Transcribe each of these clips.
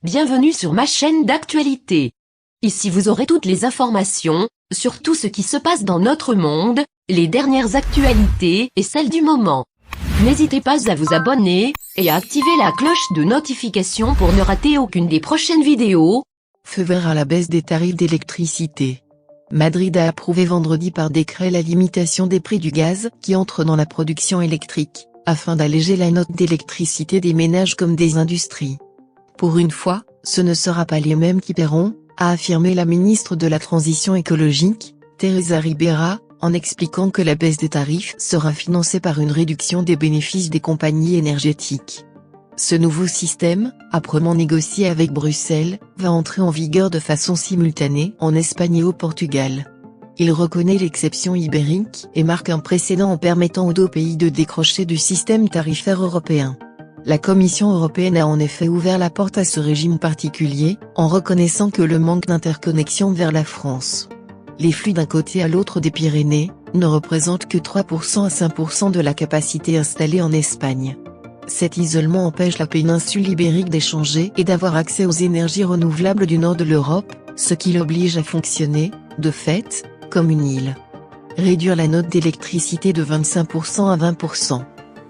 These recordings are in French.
Bienvenue sur ma chaîne d'actualité. Ici vous aurez toutes les informations, sur tout ce qui se passe dans notre monde, les dernières actualités et celles du moment. N'hésitez pas à vous abonner, et à activer la cloche de notification pour ne rater aucune des prochaines vidéos. Feu vert à la baisse des tarifs d'électricité. Madrid a approuvé vendredi par décret la limitation des prix du gaz qui entre dans la production électrique, afin d'alléger la note d'électricité des ménages comme des industries. Pour une fois, ce ne sera pas les mêmes qui paieront, a affirmé la ministre de la Transition écologique, Teresa Ribera, en expliquant que la baisse des tarifs sera financée par une réduction des bénéfices des compagnies énergétiques. Ce nouveau système, âprement négocié avec Bruxelles, va entrer en vigueur de façon simultanée en Espagne et au Portugal. Il reconnaît l'exception ibérique et marque un précédent en permettant aux deux pays de décrocher du système tarifaire européen. La Commission européenne a en effet ouvert la porte à ce régime particulier, en reconnaissant que le manque d'interconnexion vers la France, les flux d'un côté à l'autre des Pyrénées, ne représentent que 3% à 5% de la capacité installée en Espagne. Cet isolement empêche la péninsule ibérique d'échanger et d'avoir accès aux énergies renouvelables du nord de l'Europe, ce qui l'oblige à fonctionner, de fait, comme une île. Réduire la note d'électricité de 25% à 20%.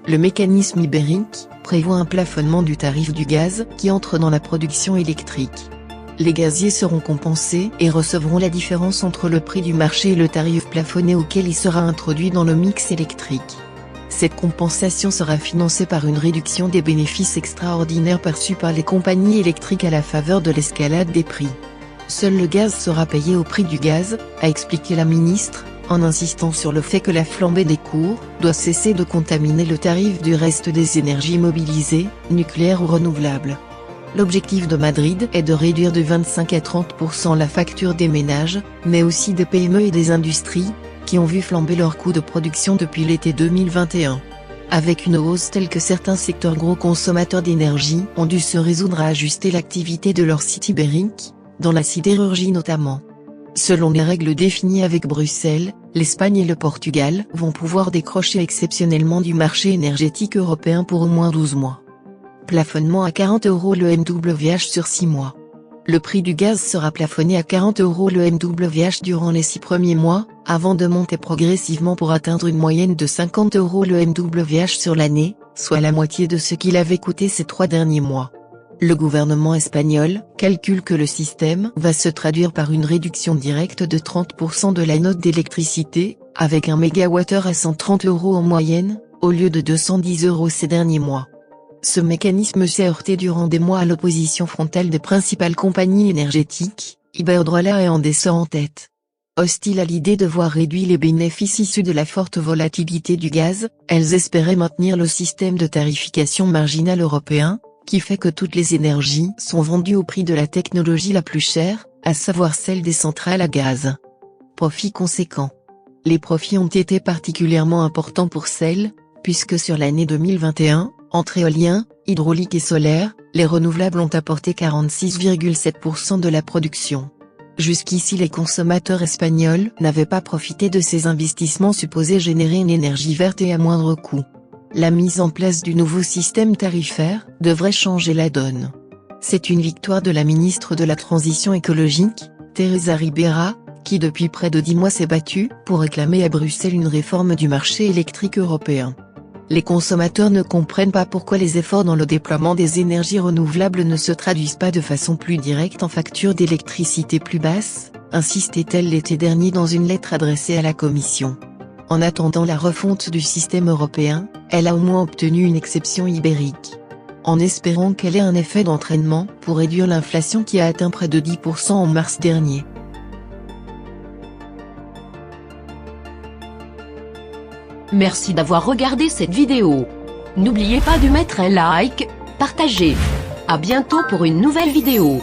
Le mécanisme ibérique prévoit un plafonnement du tarif du gaz qui entre dans la production électrique. Les gaziers seront compensés et recevront la différence entre le prix du marché et le tarif plafonné auquel il sera introduit dans le mix électrique. Cette compensation sera financée par une réduction des bénéfices extraordinaires perçus par les compagnies électriques à la faveur de l'escalade des prix. Seul le gaz sera payé au prix du gaz, a expliqué la ministre, en insistant sur le fait que la flambée des cours doit cesser de contaminer le tarif du reste des énergies mobilisées, nucléaires ou renouvelables. L'objectif de Madrid est de réduire de 25 à 30% la facture des ménages, mais aussi des PME et des industries, qui ont vu flamber leurs coûts de production depuis l'été 2021. Avec une hausse telle que certains secteurs gros consommateurs d'énergie ont dû se résoudre à ajuster l'activité de leur site ibérique, dans la sidérurgie notamment. Selon les règles définies avec Bruxelles, l'Espagne et le Portugal vont pouvoir décrocher exceptionnellement du marché énergétique européen pour au moins 12 mois. Plafonnement à 40 € le MWh sur 6 mois. Le prix du gaz sera plafonné à 40 € le MWh durant les 6 premiers mois, avant de monter progressivement pour atteindre une moyenne de 50 € le MWh sur l'année, soit la moitié de ce qu'il avait coûté ces 3 derniers mois. Le gouvernement espagnol calcule que le système va se traduire par une réduction directe de 30% de la note d'électricité, avec un mégawattheure à 130 € en moyenne, au lieu de 210 € ces derniers mois. Ce mécanisme s'est heurté durant des mois à l'opposition frontale des principales compagnies énergétiques, Iberdrola et Endesa en tête. Hostiles à l'idée de voir réduits les bénéfices issus de la forte volatilité du gaz, elles espéraient maintenir le système de tarification marginale européen, qui fait que toutes les énergies sont vendues au prix de la technologie la plus chère, à savoir celle des centrales à gaz. Profits conséquents. Les profits ont été particulièrement importants pour celles, puisque sur l'année 2021, entre éolien, hydraulique et solaire, les renouvelables ont apporté 46,7% de la production. Jusqu'ici les consommateurs espagnols n'avaient pas profité de ces investissements supposés générer une énergie verte et à moindre coût. La mise en place du nouveau système tarifaire devrait changer la donne. C'est une victoire de la ministre de la Transition écologique, Teresa Ribera, qui depuis près de 10 mois s'est battue pour réclamer à Bruxelles une réforme du marché électrique européen. Les consommateurs ne comprennent pas pourquoi les efforts dans le déploiement des énergies renouvelables ne se traduisent pas de façon plus directe en factures d'électricité plus basses, insistait-elle l'été dernier dans une lettre adressée à la Commission. En attendant la refonte du système européen, elle a au moins obtenu une exception ibérique. En espérant qu'elle ait un effet d'entraînement pour réduire l'inflation qui a atteint près de 10% en mars dernier. Merci d'avoir regardé cette vidéo. N'oubliez pas de mettre un like, partager. À bientôt pour une nouvelle vidéo.